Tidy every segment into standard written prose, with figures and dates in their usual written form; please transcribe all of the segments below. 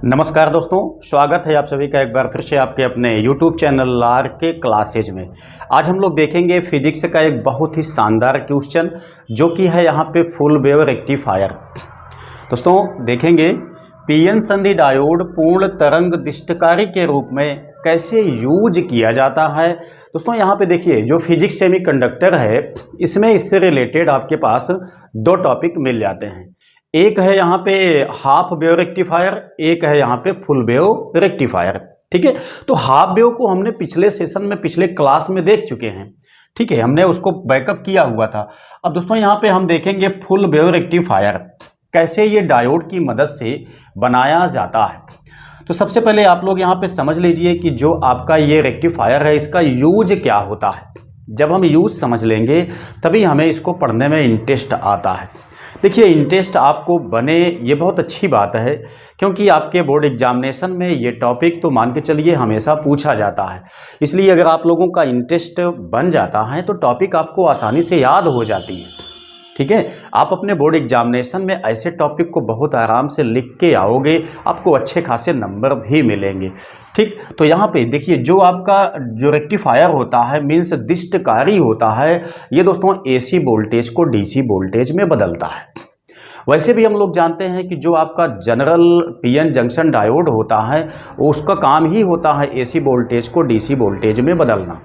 नमस्कार दोस्तों, स्वागत है आप सभी का एक बार फिर से आपके अपने YouTube चैनल आर के क्लासेज में। आज हम लोग देखेंगे फिजिक्स का एक बहुत ही शानदार क्वेश्चन जो कि है यहाँ पे फुल वेव रेक्टिफायर। दोस्तों देखेंगे पीएन संधि डायोड पूर्ण तरंग दिष्टकारी के रूप में कैसे यूज किया जाता है। दोस्तों यहाँ पे देखिए जो फिजिक्स सेमीकंडक्टर है इसमें इससे रिलेटेड आपके पास दो टॉपिक मिल जाते हैं। एक है यहाँ पे हाफ वेव रेक्टिफायर, एक है यहाँ पे फुल वेव रेक्टिफायर। ठीक है, तो हाफ वेव को हमने पिछले सेशन में पिछले क्लास में देख चुके हैं। ठीक है, हमने उसको बैकअप किया हुआ था। अब दोस्तों यहाँ पे हम देखेंगे फुल वेव रेक्टिफायर कैसे ये डायोड की मदद से बनाया जाता है। तो सबसे पहले आप लोग यहाँ पे समझ लीजिए कि जो आपका ये रेक्टिफायर है इसका यूज क्या होता है। जब हम यूज समझ लेंगे तभी हमें इसको पढ़ने में इंटरेस्ट आता है। देखिए इंटरेस्ट आपको बने ये बहुत अच्छी बात है, क्योंकि आपके बोर्ड एग्जामिनेशन में ये टॉपिक तो मान के चलिए हमेशा पूछा जाता है। इसलिए अगर आप लोगों का इंटरेस्ट बन जाता है तो टॉपिक आपको आसानी से याद हो जाती है। ठीक है, आप अपने बोर्ड एग्जामिनेशन में ऐसे टॉपिक को बहुत आराम से लिख के आओगे, आपको अच्छे खासे नंबर भी मिलेंगे। ठीक, तो यहाँ पे देखिए जो आपका जो रेक्टिफायर होता है मीन्स दिष्टकारी होता है, ये दोस्तों एसी वोल्टेज को डीसी वोल्टेज में बदलता है। वैसे भी हम लोग जानते हैं कि जो आपका जनरल पीएन जंक्शन डायोड होता है उसका काम ही होता है एसी वोल्टेज को डीसी वोल्टेज में बदलना।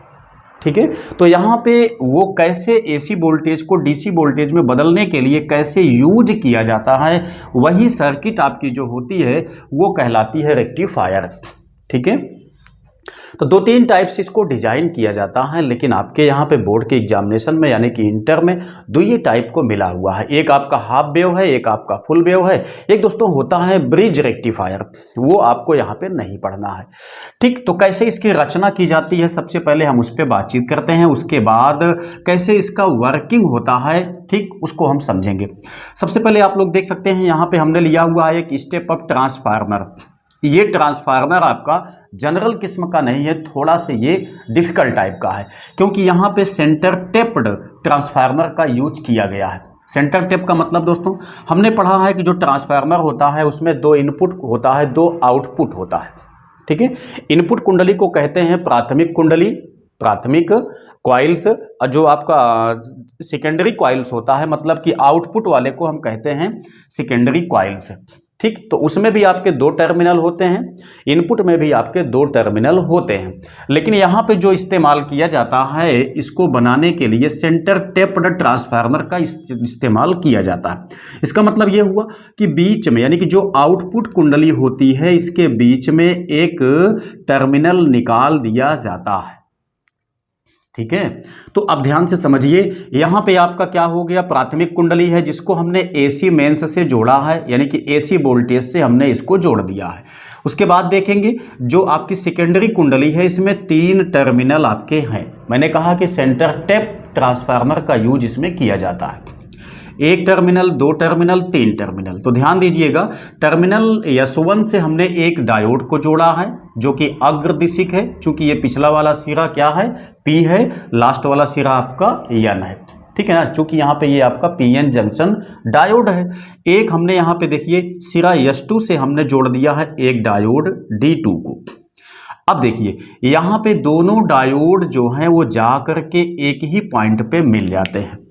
ठीक है, तो यहाँ पे वो कैसे एसी वोल्टेज को डीसी वोल्टेज में बदलने के लिए कैसे यूज किया जाता है, वही सर्किट आपकी जो होती है वो कहलाती है रेक्टिफायर। ठीक है, तो दो तीन टाइप से इसको डिजाइन किया जाता है, लेकिन आपके यहाँ पे बोर्ड के एग्जामिनेशन में यानी कि इंटर में दो ही टाइप को मिला हुआ है। एक आपका हाफ वेव है, एक आपका फुल वेव है। एक दोस्तों होता है ब्रिज रेक्टिफायर, वो आपको यहाँ पे नहीं पढ़ना है। ठीक, तो कैसे इसकी रचना की जाती है सबसे पहले हम उस पर बातचीत करते हैं, उसके बाद कैसे इसका वर्किंग होता है ठीक उसको हम समझेंगे। सबसे पहले आप लोग देख सकते हैं यहाँ पे हमने लिया हुआ है एक स्टेप अप ट्रांसफार्मर। ये ट्रांसफार्मर आपका जनरल किस्म का नहीं है, थोड़ा से ये डिफिकल्ट टाइप का है, क्योंकि यहाँ पे सेंटर टेप्ड ट्रांसफार्मर का यूज किया गया है। सेंटर टेप का मतलब दोस्तों हमने पढ़ा है कि जो ट्रांसफार्मर होता है उसमें दो इनपुट होता है, दो आउटपुट होता है। ठीक है, इनपुट कुंडली को कहते हैं प्राथमिक कुंडली, प्राथमिक कॉइल्स, और जो आपका सेकेंडरी कॉइल्स होता है मतलब कि आउटपुट वाले को हम कहते हैं सेकेंडरी कॉइल्स। ठीक, तो उसमें भी आपके दो टर्मिनल होते हैं, इनपुट में भी आपके दो टर्मिनल होते हैं। लेकिन यहाँ पे जो इस्तेमाल किया जाता है इसको बनाने के लिए सेंटर टेप्ड ट्रांसफार्मर का इस्तेमाल किया जाता है। इसका मतलब ये हुआ कि बीच में यानी कि जो आउटपुट कुंडली होती है इसके बीच में एक टर्मिनल निकाल दिया जाता है। ठीक है, तो अब ध्यान से समझिए, यहां पे आपका क्या हो गया, प्राथमिक कुंडली है जिसको हमने एसी मेंस से जोड़ा है, यानी कि एसी वोल्टेज से हमने इसको जोड़ दिया है। उसके बाद देखेंगे जो आपकी सेकेंडरी कुंडली है इसमें तीन टर्मिनल आपके हैं। मैंने कहा कि सेंटर टेप ट्रांसफार्मर का यूज इसमें किया जाता है। एक टर्मिनल, दो टर्मिनल, तीन टर्मिनल। तो ध्यान दीजिएगा, टर्मिनल S1 से हमने एक डायोड को जोड़ा है जो कि अग्रदिशिक है, चूंकि ये पिछला वाला सिरा क्या है P है, लास्ट वाला सिरा आपका N है। ठीक है ना, चूंकि यहाँ पे ये आपका पीएन जंक्शन डायोड है। एक हमने यहाँ पे देखिए सिरा S2 से हमने जोड़ दिया है एक डायोड D2 को। अब देखिए यहाँ पे दोनों डायोड जो हैं वो जा करके एक ही पॉइंट पे मिल जाते हैं,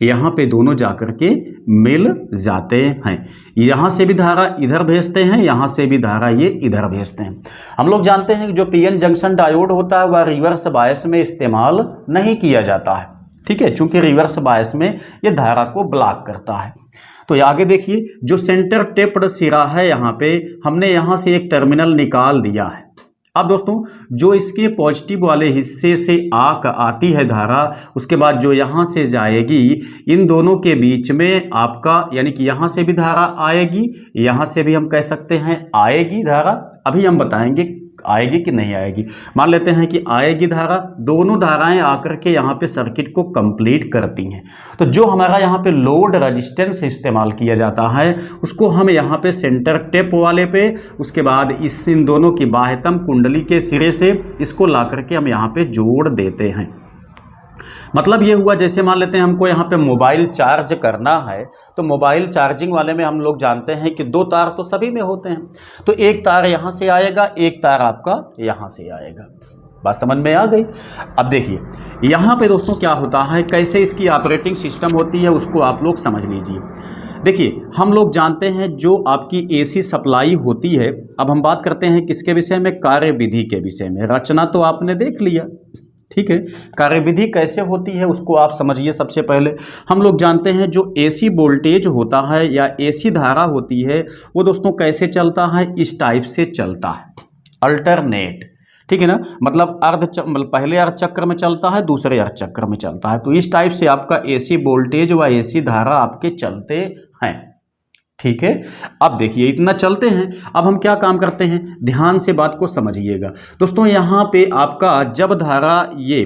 यहाँ पे दोनों जाकर के मिल जाते हैं। यहाँ से भी धारा इधर भेजते हैं, यहाँ से भी धारा ये इधर भेजते हैं। हम लोग जानते हैं कि जो पीएन जंक्शन डायोड होता है वह रिवर्स बायस में इस्तेमाल नहीं किया जाता है। ठीक है, चूंकि रिवर्स बायस में ये धारा को ब्लॉक करता है। तो आगे देखिए जो सेंटर टेप्ड सिरा है यहाँ पे हमने यहाँ से एक टर्मिनल निकाल दिया है। अब दोस्तों जो इसके पॉजिटिव वाले हिस्से से आती है धारा, उसके बाद जो यहाँ से जाएगी इन दोनों के बीच में आपका यानी कि यहाँ से भी धारा आएगी, यहाँ से भी हम कह सकते हैं आएगी धारा। अभी हम बताएंगे आएगी कि नहीं आएगी। मान लेते हैं कि आएगी धारा, दोनों धाराएं आकर के यहाँ पे सर्किट को कंप्लीट करती हैं। तो जो हमारा यहाँ पे लोड रेजिस्टेंस इस्तेमाल किया जाता है उसको हम यहाँ पे सेंटर टेप वाले पे, उसके बाद इन दोनों की बाह्यतम कुंडली के सिरे से इसको ला करके हम यहाँ पे जोड़ देते हैं। मतलब ये हुआ, जैसे मान लेते हैं हमको यहाँ पे मोबाइल चार्ज करना है, तो मोबाइल चार्जिंग वाले में हम लोग जानते हैं कि 2 तार तो सभी में होते हैं, तो एक तार यहाँ से आएगा, एक तार आपका यहाँ से आएगा। बात समझ में आ गई। अब देखिए यहाँ पे दोस्तों क्या होता है, कैसे इसकी ऑपरेटिंग सिस्टम होती है उसको आप लोग समझ लीजिए। देखिए हम लोग जानते हैं जो आपकी एसी सप्लाई होती है, अब हम बात करते हैं किसके विषय में, कार्यविधि के विषय में। रचना तो आपने देख लिया, ठीक है, कार्यविधि कैसे होती है उसको आप समझिए। सबसे पहले हम लोग जानते हैं जो एसी वोल्टेज होता है या एसी धारा होती है वो दोस्तों कैसे चलता है, इस टाइप से चलता है, अल्टरनेट, ठीक है ना, मतलब पहले अर्ध चक्र में चलता है, दूसरे अर्ध चक्र में चलता है, तो इस टाइप से आपका एसी वोल्टेज व एसी धारा आपके चलते हैं, ठीक है। अब देखिए इतना चलते हैं, अब हम क्या काम करते हैं, ध्यान से बात को समझिएगा दोस्तों। यहाँ पे आपका जब धारा ये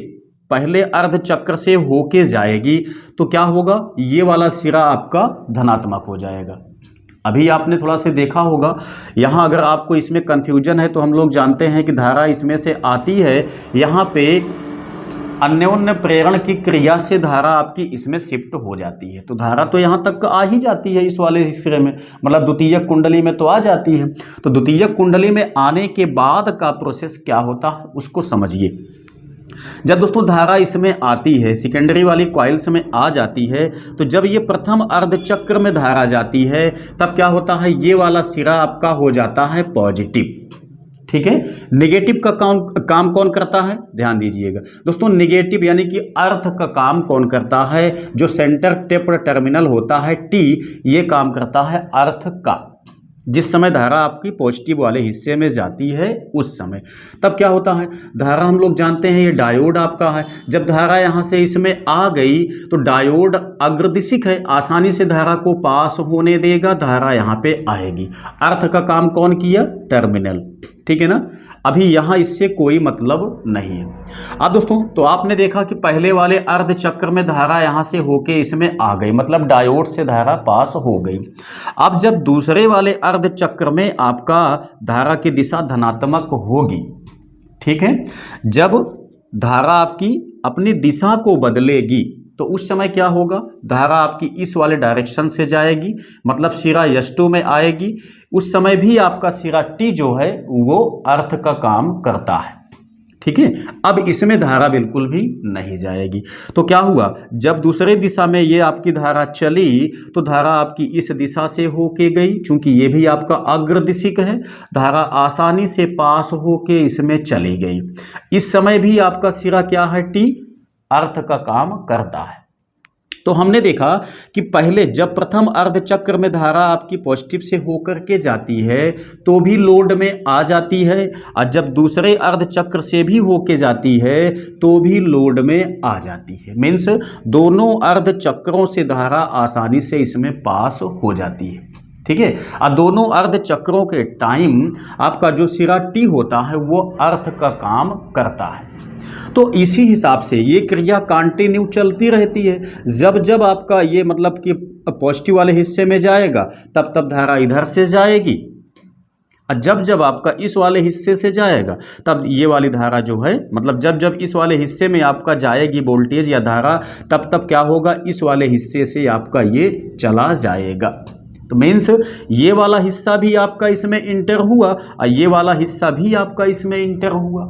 पहले अर्ध चक्र से होके जाएगी तो क्या होगा, ये वाला सिरा आपका धनात्मक हो जाएगा। अभी आपने थोड़ा सा देखा होगा, यहाँ अगर आपको इसमें कन्फ्यूजन है तो हम लोग जानते हैं कि धारा इसमें से आती है, यहाँ पे अन्योन्य प्रेरण की क्रिया से धारा आपकी इसमें शिफ्ट हो जाती है, तो धारा तो यहाँ तक आ ही जाती है इस वाले हिस्से में, मतलब द्वितीयक कुंडली में तो आ जाती है। तो द्वितीयक कुंडली में आने के बाद का प्रोसेस क्या होता है उसको समझिए। जब दोस्तों धारा इसमें आती है, सेकेंडरी वाली कॉइल्स में आ जाती है, तो जब ये प्रथम अर्ध चक्र में धारा जाती है तब क्या होता है, ये वाला सिरा आपका हो जाता है पॉजिटिव, ठीक है। नेगेटिव का काम कौन करता है, ध्यान दीजिएगा दोस्तों, नेगेटिव यानी कि अर्थ का काम कौन करता है, जो सेंटर टेप टर्मिनल होता है टी, ये काम करता है अर्थ का। जिस समय धारा आपकी पॉजिटिव वाले हिस्से में जाती है उस समय तब क्या होता है, धारा हम लोग जानते हैं ये डायोड आपका है, जब धारा यहाँ से इसमें आ गई तो डायोड अग्रदिशिक है, आसानी से धारा को पास होने देगा, धारा यहाँ पे आएगी। अर्थ का काम कौन किया, टर्मिनल, ठीक है ना। अभी यहाँ इससे कोई मतलब नहीं है। अब दोस्तों तो आपने देखा कि पहले वाले अर्ध चक्र में धारा यहाँ से होके इसमें आ गई, मतलब डायोड से धारा पास हो गई। अब जब दूसरे वाले अर्ध चक्र में आपका धारा की दिशा धनात्मक होगी, ठीक है, जब धारा आपकी अपनी दिशा को बदलेगी तो उस समय क्या होगा, धारा आपकी इस वाले डायरेक्शन से जाएगी, मतलब सिरा S2 में आएगी। उस समय भी आपका सिरा T जो है वो अर्थ का काम करता है, ठीक है। अब इसमें धारा बिल्कुल भी नहीं जाएगी, तो क्या हुआ, जब दूसरे दिशा में ये आपकी धारा चली तो धारा आपकी इस दिशा से होके गई, चूंकि ये भी आपका अग्रदिशिक है, धारा आसानी से पास होके इसमें चली गई। इस समय भी आपका सिरा क्या है, T, अर्थ का काम करता है। तो हमने देखा कि पहले जब प्रथम अर्ध चक्र में धारा आपकी पॉजिटिव से होकर के जाती है तो भी लोड में आ जाती है, और जब दूसरे अर्ध चक्र से भी होके जाती है तो भी लोड में आ जाती है। मीन्स दोनों अर्ध चक्रों से धारा आसानी से इसमें पास हो जाती है, ठीक है। और दोनों अर्ध चक्रों के टाइम आपका जो सिरा T होता है वो अर्थ का काम करता है। तो इसी हिसाब से ये क्रिया कंटिन्यू चलती रहती है। जब जब आपका ये मतलब कि पॉजिटिव वाले हिस्से में जाएगा तब तब धारा इधर से जाएगी, और जब जब आपका इस वाले हिस्से से जाएगा तब ये वाली धारा जो है, मतलब जब जब इस वाले हिस्से में आपका जाएगी वोल्टेज या धारा, तब तब क्या होगा, इस वाले हिस्से से आपका ये चला जाएगा। तो मीन्स ये वाला हिस्सा भी आपका इसमें इंटर हुआ और ये वाला हिस्सा भी आपका इसमें इंटर हुआ,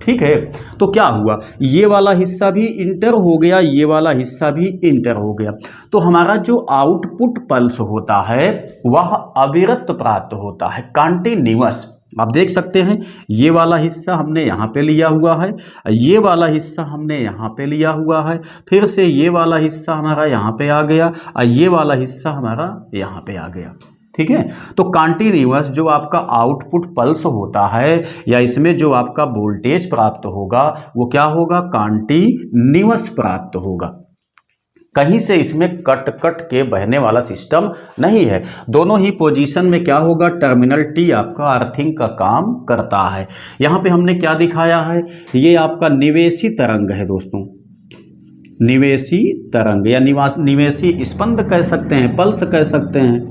ठीक है। तो क्या हुआ, ये वाला हिस्सा भी इंटर हो गया, ये वाला हिस्सा भी इंटर हो गया। तो हमारा जो आउटपुट पल्स होता है वह अविरत प्राप्त होता है, कंटिन्यूअस। आप देख सकते हैं ये वाला हिस्सा हमने यहाँ पे लिया हुआ है, ये वाला हिस्सा हमने यहाँ पे लिया हुआ है, फिर से ये वाला हिस्सा हमारा यहाँ पे आ गया और ये वाला हिस्सा हमारा यहाँ पे आ गया, ठीक है। तो कंटिन्यूअस जो आपका आउटपुट पल्स होता है या इसमें जो आपका वोल्टेज प्राप्त होगा वो क्या होगा, कंटिन्यूअस प्राप्त होगा। कहीं से इसमें कट कट के बहने वाला सिस्टम नहीं है। दोनों ही पोजीशन में क्या होगा, टर्मिनल T आपका अर्थिंग का काम करता है। यहाँ पे हमने क्या दिखाया है, ये आपका निवेशी तरंग है दोस्तों, निवेशी तरंग या निवेशी स्पंद कह सकते हैं, पल्स कह सकते हैं,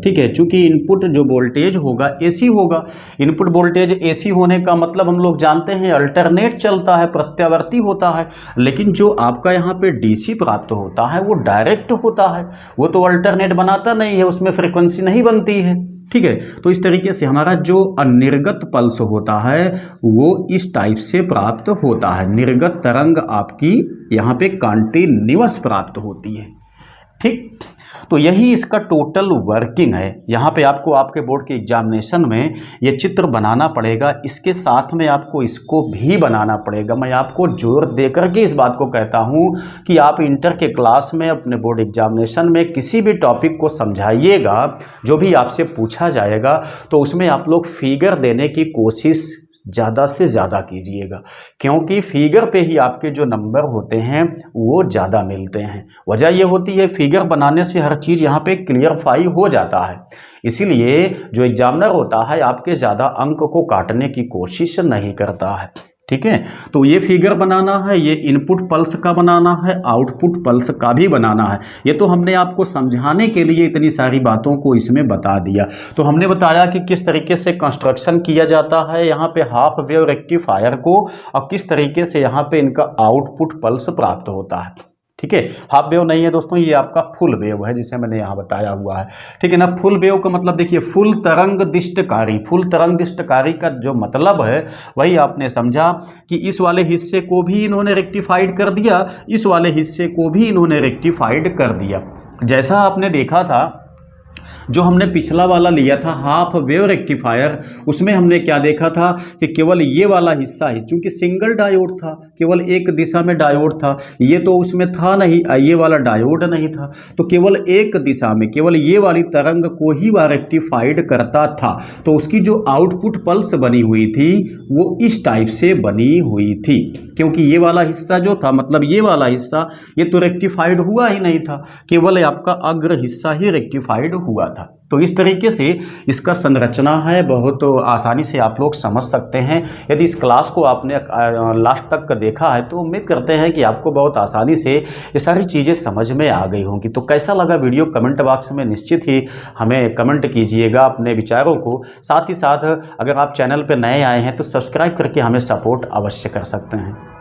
ठीक है, चूंकि इनपुट जो वोल्टेज होगा एसी होगा। इनपुट वोल्टेज एसी होने का मतलब हम लोग जानते हैं अल्टरनेट चलता है, प्रत्यावर्ती होता है। लेकिन जो आपका यहाँ पे डीसी प्राप्त होता है वो डायरेक्ट होता है, वो तो अल्टरनेट बनाता नहीं है, उसमें फ्रीक्वेंसी नहीं बनती है। ठीक है, तो इस तरीके से हमारा जो निर्गत पल्स होता है वो इस टाइप से प्राप्त होता है। निर्गत तरंग आपकी यहाँ पे कंटीन्यूअस प्राप्त होती है। ठीक, तो यही इसका टोटल वर्किंग है। यहाँ पे आपको आपके बोर्ड के एग्जामिनेशन में ये चित्र बनाना पड़ेगा, इसके साथ में आपको इसको भी बनाना पड़ेगा। मैं आपको जोर दे करके इस बात को कहता हूँ कि आप इंटर के क्लास में अपने बोर्ड एग्जामिनेशन में किसी भी टॉपिक को समझाइएगा, जो भी आपसे पूछा जाएगा तो उसमें आप लोग फिगर देने की कोशिश ज़्यादा से ज़्यादा कीजिएगा, क्योंकि फिगर पे ही आपके जो नंबर होते हैं वो ज़्यादा मिलते हैं। वजह ये होती है फिगर बनाने से हर चीज़ यहाँ पे क्लियरफाई हो जाता है, इसीलिए जो एग्जामिनर होता है आपके ज़्यादा अंक को काटने की कोशिश नहीं करता है। ठीक है, तो ये फिगर बनाना है, ये इनपुट पल्स का बनाना है, आउटपुट पल्स का भी बनाना है। ये तो हमने आपको समझाने के लिए इतनी सारी बातों को इसमें बता दिया। तो हमने बताया कि किस तरीके से कंस्ट्रक्शन किया जाता है यहाँ पे हाफ वेव रेक्टिफायर को, और किस तरीके से यहाँ पे इनका आउटपुट पल्स प्राप्त होता है। ठीक है, हाफ वेव नहीं है दोस्तों, ये आपका फुल वेव है जिसे मैंने यहाँ बताया हुआ है। ठीक है ना, फुल वेव का मतलब देखिए फुल तरंग दिष्टकारी। फुल तरंग दिष्टकारी का जो मतलब है वही आपने समझा कि इस वाले हिस्से को भी इन्होंने रेक्टिफाइड कर दिया, इस वाले हिस्से को भी इन्होंने रेक्टिफाइड कर दिया। जैसा आपने देखा था जो हमने पिछला वाला लिया था हाफ वेव रेक्टिफायर, उसमें हमने क्या देखा था कि केवल ये वाला हिस्सा ही, चूंकि सिंगल डायोड था, केवल एक दिशा में डायोड था, ये तो उसमें था नहीं, ये वाला डायोड नहीं था, तो केवल एक दिशा में केवल ये वाली तरंग को ही वह रेक्टिफाइड करता था। तो उसकी जो आउटपुट पल्स बनी हुई थी वो इस टाइप से बनी हुई थी, क्योंकि ये वाला हिस्सा जो था, मतलब ये वाला हिस्सा, ये तो रेक्टिफाइड हुआ ही नहीं था, केवल आपका अग्र हिस्सा ही रेक्टिफाइड हुआ था। तो इस तरीके से इसका संरचना है, बहुत आसानी से आप लोग समझ सकते हैं। यदि इस क्लास को आपने लास्ट तक देखा है तो उम्मीद करते हैं कि आपको बहुत आसानी से ये सारी चीज़ें समझ में आ गई होंगी। तो कैसा लगा वीडियो कमेंट बॉक्स में निश्चित ही हमें कमेंट कीजिएगा अपने विचारों को। साथ ही साथ अगर आप चैनल पर नए आए हैं तो सब्सक्राइब करके हमें सपोर्ट अवश्य कर सकते हैं।